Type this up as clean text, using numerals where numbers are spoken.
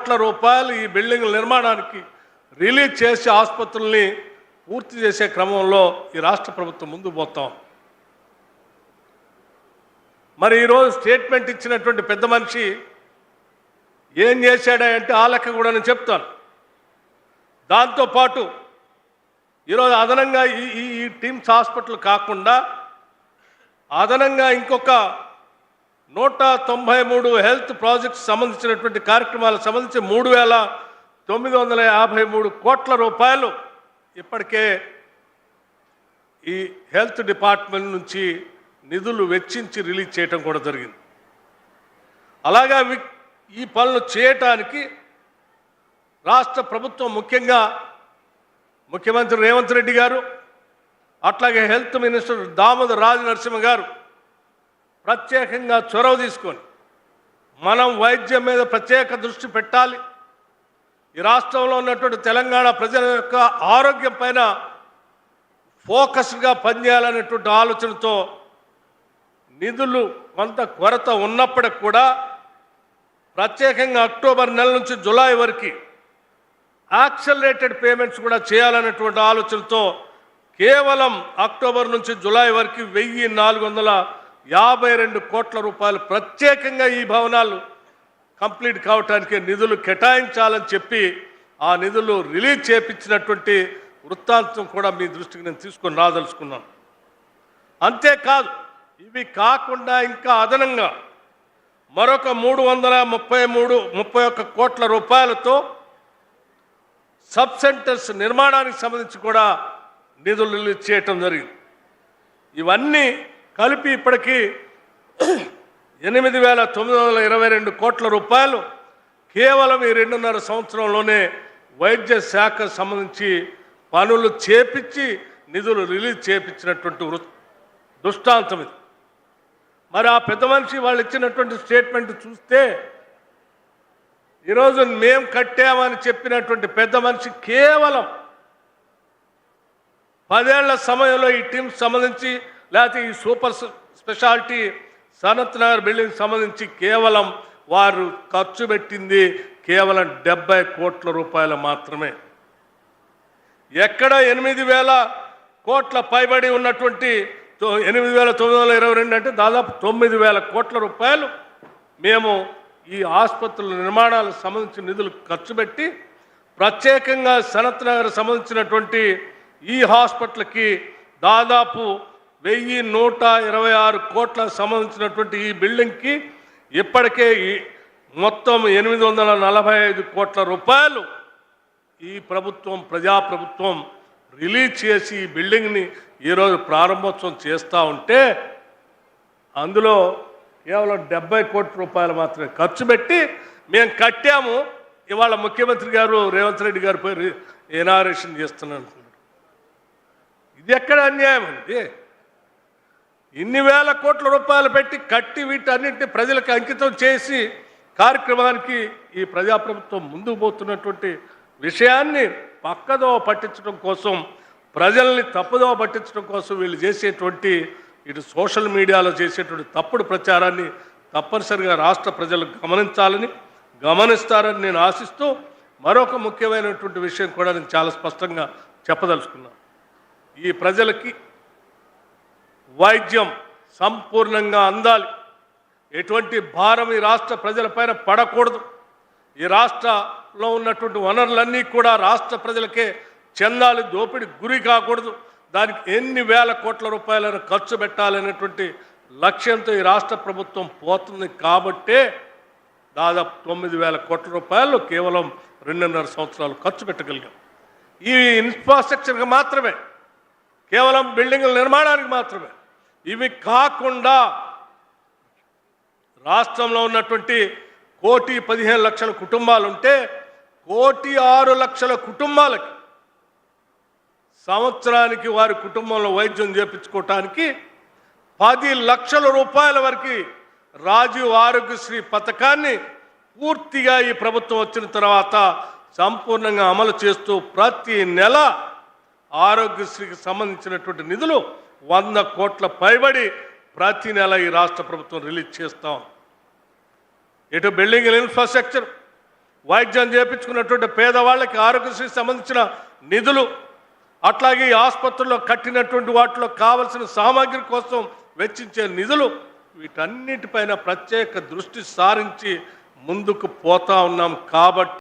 కోట్ల రూపాయలు ఈ బిల్డింగ్ నిర్మాణానికి రిలీజ్ చేసి ఆసుపత్రుల్ని పూర్తి చేసే క్రమంలో ఈ రాష్ట్ర ప్రభుత్వం ముందుకు పోతాం. మరి ఈరోజు స్టేట్మెంట్ ఇచ్చినటువంటి పెద్ద మనిషి ఏం చేశాడంటే ఆ లెక్క కూడా నేను చెప్తాను. దాంతోపాటు ఈరోజు అదనంగా ఈ టిమ్స్ హాస్పిటల్ కాకుండా అదనంగా ఇంకొక 193 హెల్త్ ప్రాజెక్ట్స్ సంబంధించినటువంటి కార్యక్రమాలకు సంబంధించి 3,953 కోట్ల రూపాయలు ఇప్పటికే ఈ హెల్త్ డిపార్ట్మెంట్ నుంచి నిధులు వెచ్చించి రిలీజ్ చేయడం కూడా జరిగింది. అలాగా ఈ పనులు చేయటానికి రాష్ట్ర ప్రభుత్వం ముఖ్యంగా ముఖ్యమంత్రి రేవంత్ రెడ్డి గారు అట్లాగే హెల్త్ మినిస్టర్ దామోదర్ రాజ నరసింహ గారు ప్రత్యేకంగా చొరవ తీసుకొని మనం వైద్యం మీద ప్రత్యేక దృష్టి పెట్టాలి, ఈ రాష్ట్రంలో ఉన్నటువంటి తెలంగాణ ప్రజల యొక్క ఆరోగ్యం పైన ఫోకస్గా పనిచేయాలనేటువంటి ఆలోచనతో నిధులు కొంత కొరత ఉన్నప్పటికి కూడా ప్రత్యేకంగా అక్టోబర్ నెల నుంచి జూలై వరకు యాక్సలరేటెడ్ పేమెంట్స్ కూడా చేయాలనేటువంటి ఆలోచనతో కేవలం అక్టోబర్ నుంచి జూలై వరకు 1,452 కోట్ల రూపాయలు ప్రత్యేకంగా ఈ భవనాలు కంప్లీట్ కావటానికి నిధులు కేటాయించాలని చెప్పి ఆ నిధులు రిలీజ్ చేయించినటువంటి వృత్తాంతం కూడా మీ దృష్టికి నేను తీసుకొని రాదలుచుకున్నాను. అంతేకాదు, ఇవి కాకుండా ఇంకా అదనంగా మరొక 331 కోట్ల రూపాయలతో సబ్ సెంటర్స్ నిర్మాణానికి సంబంధించి కూడా నిధులు రిలీజ్ చేయటం జరిగింది. ఇవన్నీ కలిపి ఇప్పటికీ 8,922 కోట్ల రూపాయలు కేవలం ఈ 2.5 సంవత్సరంలోనే వైద్య శాఖకు సంబంధించి పనులు చేపించి నిధులు రిలీజ్ చేయించినటువంటి దృష్టాంతం ఇది. మరి ఆ పెద్ద మనిషి వాళ్ళు ఇచ్చినటువంటి స్టేట్మెంట్ చూస్తే ఈరోజు మేము కట్టామని చెప్పినటువంటి పెద్ద మనిషి కేవలం 10 ఏళ్ల సమయంలో ఈ టీం సంబంధించి లేకపోతే ఈ super speciality Sanath Nagar building సంబంధించి కేవలం వారు ఖర్చు పెట్టింది కేవలం 70 కోట్ల రూపాయలు మాత్రమే. ఎక్కడ 8,000 కోట్ల పైబడి ఉన్నటువంటి 8,922 అంటే దాదాపు 9,000 కోట్ల రూపాయలు మేము ఈ ఆసుపత్రుల నిర్మాణాలకు సంబంధించిన నిధులు ఖర్చు పెట్టి ప్రత్యేకంగా సనత్ నగర్ సంబంధించినటువంటి ఈ హాస్పిటల్కి దాదాపు 1,126 కోట్ల సంబంధించినటువంటి ఈ బిల్డింగ్కి ఇప్పటికే మొత్తం 845 కోట్ల రూపాయలు ఈ ప్రభుత్వం ప్రజాప్రభుత్వం రిలీజ్ చేసి ఈ బిల్డింగ్ని ఈరోజు ప్రారంభోత్సవం చేస్తూ ఉంటే అందులో కేవలం 70 కోట్ల రూపాయలు మాత్రమే ఖర్చు పెట్టి మేము కట్టాము, ఇవాళ ముఖ్యమంత్రి గారు రేవంత్ రెడ్డి గారు పోయి ఇనాగరేషన్ చేస్తున్నాను. ఇది ఎక్కడ అన్యాయం అండి? ఇన్ని వేల కోట్ల రూపాయలు పెట్టి కట్టి వీటన్నింటినీ ప్రజలకు అంకితం చేసి కార్యక్రమానికి ఈ ప్రజాప్రభుత్వం ముందుకు పోతున్నటువంటి విషయాన్ని పక్కదో పట్టించడం కోసం, ప్రజల్ని తప్పుదో పట్టించడం కోసం వీళ్ళు చేసేటువంటి ఇటు సోషల్ మీడియాలో చేసేటువంటి తప్పుడు ప్రచారాన్ని తప్పనిసరిగా రాష్ట్ర ప్రజలు గమనిస్తారని నేను ఆశిస్తూ మరొక ముఖ్యమైనటువంటి విషయం కూడా నేను చాలా స్పష్టంగా చెప్పదలుచుకున్నాను. ఈ ప్రజలకి వైద్యం సంపూర్ణంగా అందాలి, ఎటువంటి భారం ఈ రాష్ట్ర ప్రజలపైన పడకూడదు, ఈ రాష్ట్రంలో ఉన్నటువంటి వనరులన్నీ కూడా రాష్ట్ర ప్రజలకే చెందాలి, దోపిడి గురి కాకూడదు, దానికి ఎన్ని వేల కోట్ల రూపాయలను ఖర్చు పెట్టాలనేటువంటి లక్ష్యంతో ఈ రాష్ట్ర ప్రభుత్వం పోతుంది. కాబట్టే దాదాపు 9,000 కోట్ల రూపాయలు కేవలం 2.5 సంవత్సరాలు ఖర్చు పెట్టగలిగాం. ఈ ఇన్ఫ్రాస్ట్రక్చర్కి మాత్రమే, కేవలం బిల్డింగుల నిర్మాణానికి మాత్రమే. ఇవి కాకుండా రాష్ట్రంలో ఉన్నటువంటి 1,15,00,000 కుటుంబాలు ఉంటే 1,06,00,000 కుటుంబాలకి సంవత్సరానికి వారి కుటుంబంలో వైద్యం చేయించుకోవటానికి 10 లక్షల రూపాయల వరకు రాజీవ్ ఆరోగ్యశ్రీ పథకాన్ని పూర్తిగా ఈ ప్రభుత్వం వచ్చిన తర్వాత సంపూర్ణంగా అమలు చేస్తూ ప్రతి నెల ఆరోగ్యశ్రీకి సంబంధించినటువంటి నిధులు 100 కోట్ల పైబడి ప్రతి నెల ఈ రాష్ట్ర ప్రభుత్వం రిలీజ్ చేస్తాం. ఇటు బిల్డింగ్ ఇన్ఫ్రాస్ట్రక్చర్, వైద్యం చేయించుకున్నటువంటి పేదవాళ్ళకి ఆరోగ్యశ్రీకి సంబంధించిన నిధులు, అట్లాగే ఈ ఆసుపత్రుల్లో కట్టినటువంటి వాటిలో కావలసిన సామాగ్రి కోసం వెచ్చించే నిధులు, వీటన్నిటిపైన ప్రత్యేక దృష్టి సారించి ముందుకు పోతా ఉన్నాం. కాబట్టి